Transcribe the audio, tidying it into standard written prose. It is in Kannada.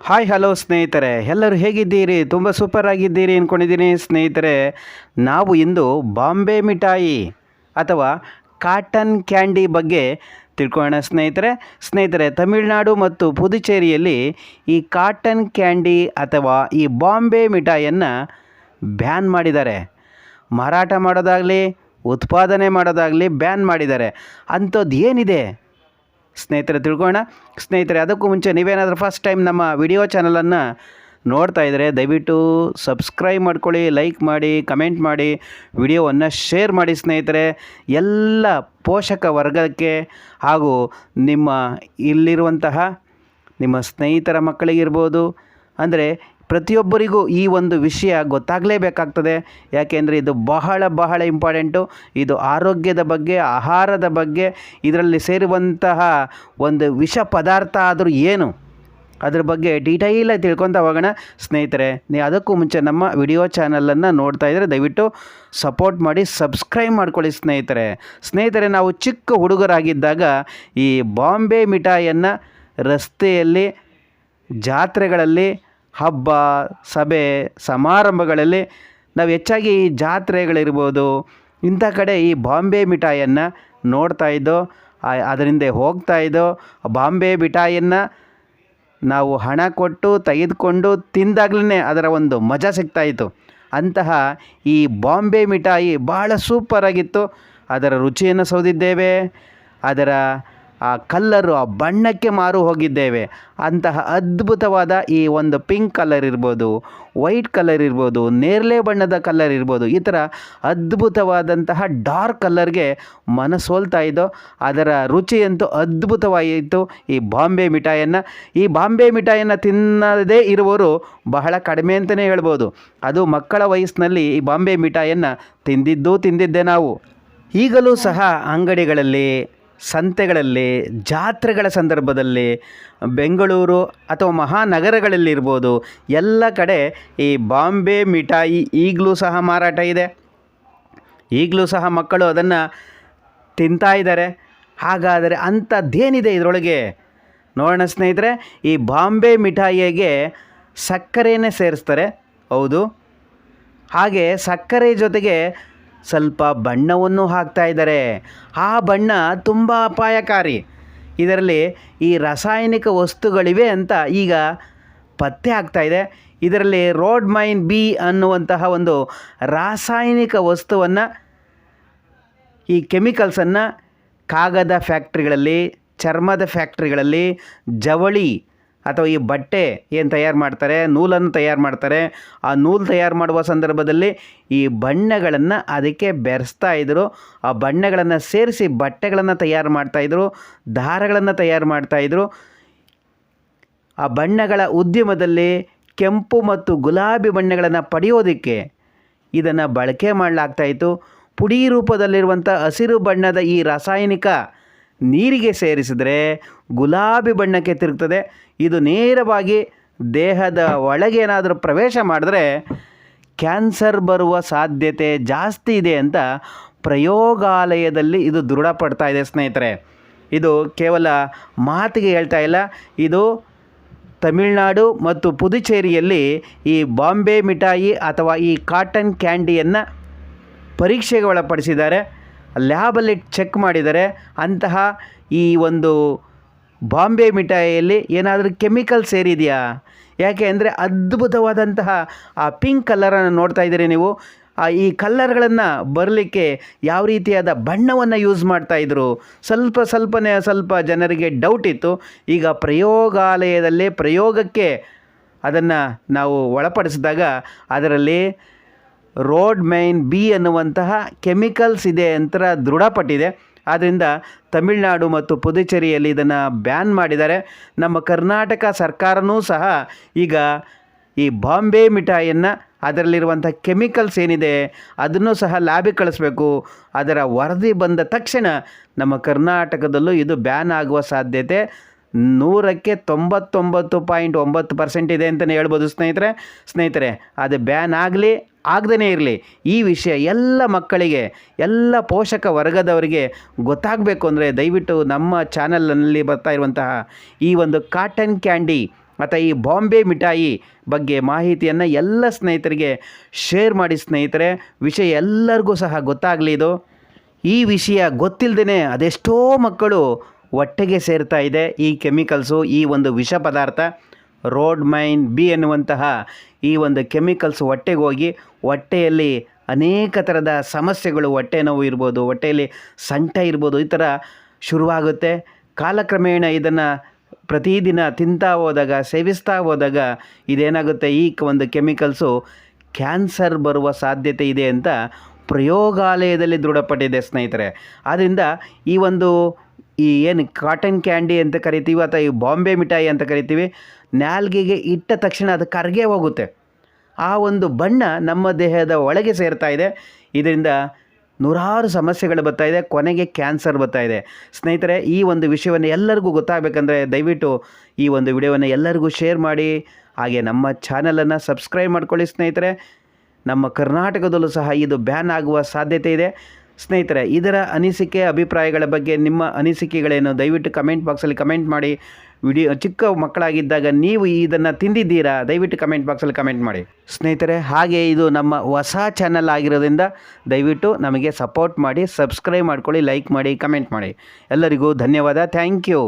ಹಾಯ್ ಹಲೋ ಸ್ನೇಹಿತರೆ, ಎಲ್ಲರೂ ಹೇಗಿದ್ದೀರಿ? ತುಂಬ ಸೂಪರ್ ಆಗಿದ್ದೀರಿ ಅಂದ್ಕೊಂಡಿದ್ದೀನಿ ಸ್ನೇಹಿತರೆ. ನಾವು ಇಂದು ಬಾಂಬೆ ಮಿಠಾಯಿ ಅಥವಾ ಕಾಟನ್ ಕ್ಯಾಂಡಿ ಬಗ್ಗೆ ತಿಳ್ಕೊಳ್ಳೋಣ ಸ್ನೇಹಿತರೆ, ತಮಿಳುನಾಡು ಮತ್ತು ಪುದುಚೇರಿಯಲ್ಲಿ ಈ ಕಾಟನ್ ಕ್ಯಾಂಡಿ ಅಥವಾ ಈ ಬಾಂಬೆ ಮಿಠಾಯಿಯನ್ನು ಬ್ಯಾನ್ ಮಾಡಿದ್ದಾರೆ. ಮಾರಾಟ ಮಾಡೋದಾಗಲಿ ಉತ್ಪಾದನೆ ಮಾಡೋದಾಗಲಿ ಬ್ಯಾನ್ ಮಾಡಿದ್ದಾರೆ. ಅಂಥದ್ದು ಏನಿದೆ ಸ್ನೇಹಿತರೆ ತಿಳ್ಕೊಳ್ಳೋಣ. ಸ್ನೇಹಿತರೆ, ಅದಕ್ಕೂ ಮುಂಚೆ ನೀವೇನಾದರೂ ಫಸ್ಟ್ ಟೈಮ್ ನಮ್ಮ ವಿಡಿಯೋ ಚಾನಲನ್ನು ನೋಡ್ತಾ ಇದ್ದರೆ ದಯವಿಟ್ಟು ಸಬ್ಸ್ಕ್ರೈಬ್ ಮಾಡ್ಕೊಳ್ಳಿ, ಲೈಕ್ ಮಾಡಿ, ಕಮೆಂಟ್ ಮಾಡಿ, ವಿಡಿಯೋವನ್ನು ಶೇರ್ ಮಾಡಿ ಸ್ನೇಹಿತರೆ. ಎಲ್ಲ ಪೋಷಕ ವರ್ಗಕ್ಕೆ ಹಾಗೂ ಇಲ್ಲಿರುವಂತಹ ನಿಮ್ಮ ಸ್ನೇಹಿತರ ಮಕ್ಕಳಿಗಿರ್ಬೋದು, ಅಂದರೆ ಪ್ರತಿಯೊಬ್ಬರಿಗೂ ಈ ಒಂದು ವಿಷಯ ಗೊತ್ತಾಗಲೇಬೇಕಾಗ್ತದೆ. ಯಾಕೆಂದರೆ ಇದು ಬಹಳ ಇಂಪಾರ್ಟೆಂಟು. ಇದು ಆರೋಗ್ಯದ ಬಗ್ಗೆ, ಆಹಾರದ ಬಗ್ಗೆ, ಇದರಲ್ಲಿ ಸೇರುವಂತಹ ಒಂದು ವಿಷ ಪದಾರ್ಥ ಆದರೂ ಏನು ಅದ್ರ ಬಗ್ಗೆ ಡೀಟೈಲಾಗಿ ತಿಳ್ಕೊತ ಹೋಗೋಣ ಸ್ನೇಹಿತರೆ. ಅದಕ್ಕೂ ಮುಂಚೆ ನಮ್ಮ ವಿಡಿಯೋ ಚಾನಲನ್ನು ನೋಡ್ತಾ ಇದ್ದರೆ ದಯವಿಟ್ಟು ಸಪೋರ್ಟ್ ಮಾಡಿ, ಸಬ್ಸ್ಕ್ರೈಬ್ ಮಾಡ್ಕೊಳ್ಳಿ ಸ್ನೇಹಿತರೆ. ನಾವು ಚಿಕ್ಕ ಹುಡುಗರಾಗಿದ್ದಾಗ ಈ ಬಾಂಬೆ ಮಿಠಾಯಿಯನ್ನು ರಸ್ತೆಯಲ್ಲಿ, ಜಾತ್ರೆಗಳಲ್ಲಿ, ಹಬ್ಬ ಸಭೆ ಸಮಾರಂಭಗಳಲ್ಲಿ ನಾವು ಹೆಚ್ಚಾಗಿ ಈ ಜಾತ್ರೆಗಳಿರ್ಬೋದು ಇಂಥ ಕಡೆ ಈ ಬಾಂಬೆ ಮಿಠಾಯಿಯನ್ನು ನೋಡ್ತಾ ಇದ್ದೋ, ಅದರಿಂದ ಹೋಗ್ತಾ ಇದ್ದೋ. ಬಾಂಬೆ ಮಿಠಾಯಿಯನ್ನು ನಾವು ಹಣ ಕೊಟ್ಟು ತೆಗೆದುಕೊಂಡು ತಿಂದಾಗಲೇ ಅದರ ಒಂದು ಮಜಾ ಸಿಗ್ತಾಯಿತ್ತು. ಅಂತಹ ಈ ಬಾಂಬೆ ಮಿಠಾಯಿ ಭಾಳ ಸೂಪರಾಗಿತ್ತು. ಅದರ ರುಚಿಯನ್ನು ಸವಿದಿದ್ದೇವೆ, ಅದರ ಆ ಕಲ್ಲರು, ಆ ಬಣ್ಣಕ್ಕೆ ಮಾರು ಹೋಗಿದ್ದೇವೆ. ಅಂತಹ ಅದ್ಭುತವಾದ ಈ ಒಂದು ಪಿಂಕ್ ಕಲರ್ ಇರ್ಬೋದು, ವೈಟ್ ಕಲರ್ ಇರ್ಬೋದು, ನೇರಳೆ ಬಣ್ಣದ ಕಲರ್ ಇರ್ಬೋದು, ಈ ಥರ ಅದ್ಭುತವಾದಂತಹ ಡಾರ್ಕ್ ಕಲರ್ಗೆ ಮನಸೋಲ್ತಾ ಇದ್ದೋ. ಅದರ ರುಚಿಯಂತೂ ಅದ್ಭುತವಾಗಿತ್ತು ಈ ಬಾಂಬೆ ಮಿಠಾಯಿಯನ್ನು. ಈ ಬಾಂಬೆ ಮಿಠಾಯಿಯನ್ನು ತಿನ್ನದೇ ಇರುವವರು ಬಹಳ ಕಡಿಮೆ ಅಂತಲೇ ಹೇಳ್ಬೋದು. ಅದು ಮಕ್ಕಳ ವಯಸ್ಸಿನಲ್ಲಿ ಈ ಬಾಂಬೆ ಮಿಠಾಯಿಯನ್ನು ತಿಂದಿದ್ದೆ ನಾವು. ಈಗಲೂ ಸಹ ಅಂಗಡಿಗಳಲ್ಲಿ, ಸಂತೆಗಳಲ್ಲಿ, ಜಾತ್ರೆಗಳ ಸಂದರ್ಭದಲ್ಲಿ, ಬೆಂಗಳೂರು ಅಥವಾ ಮಹಾನಗರಗಳಲ್ಲಿರ್ಬೋದು, ಎಲ್ಲ ಕಡೆ ಈ ಬಾಂಬೆ ಮಿಠಾಯಿ ಈಗಲೂ ಸಹ ಮಾರಾಟ ಇದೆ. ಈಗಲೂ ಸಹ ಮಕ್ಕಳು ಅದನ್ನು ತಿಂತಾ ಇದ್ದಾರೆ. ಹಾಗಾದರೆ ಅಂಥದ್ದೇನಿದೆ ಇದರೊಳಗೆ ನೋಡೋಣ ಸ್ನೇಹಿತರೆ. ಈ ಬಾಂಬೆ ಮಿಠಾಯಿಗೆ ಸಕ್ಕರೆಯನ್ನೇ ಸೇರಿಸ್ತಾರೆ, ಹೌದು. ಹಾಗೆ ಸಕ್ಕರೆ ಜೊತೆಗೆ ಸ್ವಲ್ಪ ಬಣ್ಣವನ್ನು ಹಾಕ್ತಾ ಇದ್ದಾರೆ. ಆ ಬಣ್ಣ ತುಂಬ ಅಪಾಯಕಾರಿ. ಇದರಲ್ಲಿ ಈ ರಾಸಾಯನಿಕ ವಸ್ತುಗಳಿವೆ ಅಂತ ಈಗ ಪತ್ತೆ ಆಗ್ತಾಯಿದೆ. ಇದರಲ್ಲಿ ರೋಡ್ಮೈನ್ ಬಿ ಅನ್ನುವಂತಹ ಒಂದು ರಾಸಾಯನಿಕ ವಸ್ತುವನ್ನು, ಈ ಕೆಮಿಕಲ್ಸನ್ನು ಕಾಗದ ಫ್ಯಾಕ್ಟ್ರಿಗಳಲ್ಲಿ, ಚರ್ಮದ ಫ್ಯಾಕ್ಟ್ರಿಗಳಲ್ಲಿ, ಜವಳಿ ಅಥವಾ ಈ ಬಟ್ಟೆ ಏನು ತಯಾರು ಮಾಡ್ತಾರೆ, ನೂಲನ್ನು ತಯಾರು ಮಾಡ್ತಾರೆ, ಆ ನೂಲು ತಯಾರು ಮಾಡುವ ಸಂದರ್ಭದಲ್ಲಿ ಈ ಬಣ್ಣಗಳನ್ನು ಅದಕ್ಕೆ ಬೆರೆಸ್ತಾ ಇದ್ದರು. ಆ ಬಣ್ಣಗಳನ್ನು ಸೇರಿಸಿ ಬಟ್ಟೆಗಳನ್ನು ತಯಾರು ಮಾಡ್ತಾಯಿದ್ರು, ದಾರಗಳನ್ನು ತಯಾರು ಮಾಡ್ತಾಯಿದ್ರು. ಆ ಬಣ್ಣಗಳ ಉದ್ಯಮದಲ್ಲಿ ಕೆಂಪು ಮತ್ತು ಗುಲಾಬಿ ಬಣ್ಣಗಳನ್ನು ಪಡೆಯೋದಕ್ಕೆ ಇದನ್ನು ಬಳಕೆ ಮಾಡಲಾಗ್ತಾಯಿತ್ತು. ಪುಡಿ ರೂಪದಲ್ಲಿರುವಂಥ ಹಸಿರು ಬಣ್ಣದ ಈ ರಾಸಾಯನಿಕ ನೀರಿಗೆ ಸೇರಿಸಿದರೆ ಗುಲಾಬಿ ಬಣ್ಣಕ್ಕೆ ತಿರುಗ್ತದೆ. ಇದು ನೇರವಾಗಿ ದೇಹದ ಒಳಗೇನಾದರೂ ಪ್ರವೇಶ ಮಾಡಿದ್ರೆ ಕ್ಯಾನ್ಸರ್ ಬರುವ ಸಾಧ್ಯತೆ ಜಾಸ್ತಿ ಇದೆ ಅಂತ ಪ್ರಯೋಗಾಲಯದಲ್ಲಿ ಇದು ದೃಢಪಡ್ತಾ ಇದೆ ಸ್ನೇಹಿತರೆ. ಇದು ಕೇವಲ ಮಾತಿಗೆ ಹೇಳ್ತಾ ಇಲ್ಲ. ಇದು ತಮಿಳುನಾಡು ಮತ್ತು ಪುದುಚೇರಿಯಲ್ಲಿ ಈ ಬಾಂಬೆ ಮಿಠಾಯಿ ಅಥವಾ ಈ ಕಾಟನ್ ಕ್ಯಾಂಡಿಯನ್ನು ಪರೀಕ್ಷೆಗೆ ಒಳಪಡಿಸಿದ್ದಾರೆ, ಲ್ಯಾಬಲ್ಲಿ ಚೆಕ್ ಮಾಡಿದ್ದಾರೆ. ಅಂತಹ ಈ ಒಂದು ಬಾಂಬೆ ಮಿಠಾಯಿಯಲ್ಲಿ ಏನಾದರೂ ಕೆಮಿಕಲ್ ಸೇರಿದೆಯಾ? ಯಾಕೆ ಅಂದರೆ ಅದ್ಭುತವಾದಂತಹ ಆ ಪಿಂಕ್ ಕಲರನ್ನು ನೋಡ್ತಾ ಇದ್ದೀರಿ ನೀವು. ಈ ಕಲ್ಲರ್ಗಳನ್ನು ಬರಲಿಕ್ಕೆ ಯಾವ ರೀತಿಯಾದ ಬಣ್ಣವನ್ನು ಯೂಸ್ ಮಾಡ್ತಾಯಿದ್ರು ಸ್ವಲ್ಪ ಜನರಿಗೆ ಡೌಟ್ ಇತ್ತು. ಈಗ ಪ್ರಯೋಗಾಲಯದಲ್ಲಿ ಪ್ರಯೋಗಕ್ಕೆ ಅದನ್ನು ನಾವು ಒಳಪಡಿಸಿದಾಗ ಅದರಲ್ಲಿ ರೋಡ್ಮೈನ್ ಬಿ ಅನ್ನುವಂತಹ ಕೆಮಿಕಲ್ಸ್ ಇದೆ ಅಂತ ದೃಢಪಟ್ಟಿದೆ. ಆದ್ದರಿಂದ ತಮಿಳುನಾಡು ಮತ್ತು ಪುದುಚೇರಿಯಲ್ಲಿ ಇದನ್ನು ಬ್ಯಾನ್ ಮಾಡಿದ್ದಾರೆ. ನಮ್ಮ ಕರ್ನಾಟಕ ಸರ್ಕಾರವೂ ಸಹ ಈಗ ಈ ಬಾಂಬೆ ಮಿಠಾಯಿಯನ್ನು, ಅದರಲ್ಲಿರುವಂಥ ಕೆಮಿಕಲ್ಸ್ ಏನಿದೆ ಅದನ್ನು ಸಹ ಲ್ಯಾಬಿಗೆ ಕಳಿಸ್ಬೇಕು. ಅದರ ವರದಿ ಬಂದ ತಕ್ಷಣ ನಮ್ಮ ಕರ್ನಾಟಕದಲ್ಲೂ ಇದು ಬ್ಯಾನ್ ಆಗುವ ಸಾಧ್ಯತೆ 100ಕ್ಕೆ 99.9% ಇದೆ ಅಂತಲೇ ಹೇಳ್ಬೋದು ಸ್ನೇಹಿತರೆ. ಅದು ಬ್ಯಾನ್ ಆಗದೇ ಇರಲಿ. ಈ ವಿಷಯ ಎಲ್ಲ ಮಕ್ಕಳಿಗೆ, ಎಲ್ಲ ಪೋಷಕ ವರ್ಗದವರಿಗೆ ಗೊತ್ತಾಗಬೇಕು ಅಂದರೆ ದಯವಿಟ್ಟು ನಮ್ಮ ಚಾನಲ್ನಲ್ಲಿ ಬರ್ತಾ ಇರುವಂತಹ ಈ ಒಂದು ಕಾಟನ್ ಕ್ಯಾಂಡಿ ಅಥವಾ ಈ ಬಾಂಬೆ ಮಿಠಾಯಿ ಬಗ್ಗೆ ಮಾಹಿತಿಯನ್ನು ಎಲ್ಲ ಸ್ನೇಹಿತರಿಗೆ ಶೇರ್ ಮಾಡಿ ಸ್ನೇಹಿತರೆ. ವಿಷಯ ಎಲ್ಲರಿಗೂ ಸಹ ಗೊತ್ತಾಗಲಿ ಇದು. ಈ ವಿಷಯ ಗೊತ್ತಿಲ್ಲದೇ ಅದೆಷ್ಟೋ ಮಕ್ಕಳು ಹೊಟ್ಟೆಗೆ ಸೇರ್ತಾ ಇದೆ ಈ ಕೆಮಿಕಲ್ಸು, ಈ ಒಂದು ವಿಷ ಪದಾರ್ಥ ರೋಡ್ಮೈನ್ ಬಿ ಎನ್ನುವಂತಹ ಈ ಒಂದು ಕೆಮಿಕಲ್ಸ್ ಹೊಟ್ಟೆಗೆ ಹೋಗಿ ಹೊಟ್ಟೆಯಲ್ಲಿ ಅನೇಕ ಥರದ ಸಮಸ್ಯೆಗಳು, ಹೊಟ್ಟೆ ನೋವು ಇರ್ಬೋದು, ಹೊಟ್ಟೆಯಲ್ಲಿ ಸಂಕಟ ಇರ್ಬೋದು, ಈ ಥರ ಶುರುವಾಗುತ್ತೆ. ಕಾಲಕ್ರಮೇಣ ಇದನ್ನು ಪ್ರತಿದಿನ ತಿಂತಾ ಹೋದಾಗ, ಸೇವಿಸ್ತಾ ಹೋದಾಗ ಇದೇನಾಗುತ್ತೆ, ಈ ಒಂದು ಕೆಮಿಕಲ್ಸು ಕ್ಯಾನ್ಸರ್ ಬರುವ ಸಾಧ್ಯತೆ ಇದೆ ಅಂತ ಪ್ರಯೋಗಾಲಯದಲ್ಲಿ ದೃಢಪಟ್ಟಿದೆ ಸ್ನೇಹಿತರೆ. ಆದ್ದರಿಂದ ಈ ಏನು ಕಾಟನ್ ಕ್ಯಾಂಡಿ ಅಂತ ಕರಿತೀವಿ ಅಥವಾ ಈ ಬಾಂಬೆ ಮಿಠಾಯಿ ಅಂತ ಕರಿತೀವಿ, ನಾಲ್ಗೆಗೆ ಇಟ್ಟ ತಕ್ಷಣ ಅದು ಕರಗೇ ಹೋಗುತ್ತೆ. ಆ ಒಂದು ಬಣ್ಣ ನಮ್ಮ ದೇಹದ ಒಳಗೆ ಸೇರ್ತಾ ಇದೆ. ಇದರಿಂದ ನೂರಾರು ಸಮಸ್ಯೆಗಳು ಬರ್ತಾ ಇದೆ, ಕೊನೆಗೆ ಕ್ಯಾನ್ಸರ್ ಬರ್ತಾ ಇದೆ ಸ್ನೇಹಿತರೆ. ಈ ಒಂದು ವಿಷಯವನ್ನು ಎಲ್ಲರಿಗೂ ಗೊತ್ತಾಗಬೇಕಂದ್ರೆ ದಯವಿಟ್ಟು ಈ ಒಂದು ವಿಡಿಯೋವನ್ನು ಎಲ್ಲರಿಗೂ ಶೇರ್ ಮಾಡಿ. ಹಾಗೆ ನಮ್ಮ ಚಾನಲನ್ನು ಸಬ್ಸ್ಕ್ರೈಬ್ ಮಾಡ್ಕೊಳ್ಳಿ ಸ್ನೇಹಿತರೆ. ನಮ್ಮ ಕರ್ನಾಟಕದಲ್ಲೂ ಸಹ ಇದು ಬ್ಯಾನ್ ಆಗುವ ಸಾಧ್ಯತೆ ಇದೆ ಸ್ನೇಹಿತರೆ. ಇದರ ಅನಿಸಿಕೆ ಅಭಿಪ್ರಾಯಗಳ ಬಗ್ಗೆ ನಿಮ್ಮ ಅನಿಸಿಕೆಗಳೇನು ದಯವಿಟ್ಟು ಕಮೆಂಟ್ ಬಾಕ್ಸಲ್ಲಿ ಕಮೆಂಟ್ ಮಾಡಿ. ಚಿಕ್ಕ ಮಕ್ಕಳಾಗಿದ್ದಾಗ ನೀವು ಇದನ್ನು ತಿಂದಿದ್ದೀರಾ ದಯವಿಟ್ಟು ಕಮೆಂಟ್ ಬಾಕ್ಸಲ್ಲಿ ಕಮೆಂಟ್ ಮಾಡಿ ಸ್ನೇಹಿತರೆ. ಹಾಗೆ ಇದು ನಮ್ಮ ಹೊಸ ಚಾನಲ್ ಆಗಿರೋದ್ರಿಂದ ದಯವಿಟ್ಟು ನಮಗೆ ಸಪೋರ್ಟ್ ಮಾಡಿ, ಸಬ್ಸ್ಕ್ರೈಬ್ ಮಾಡ್ಕೊಳ್ಳಿ, ಲೈಕ್ ಮಾಡಿ, ಕಮೆಂಟ್ ಮಾಡಿ. ಎಲ್ಲರಿಗೂ ಧನ್ಯವಾದ. Thank you.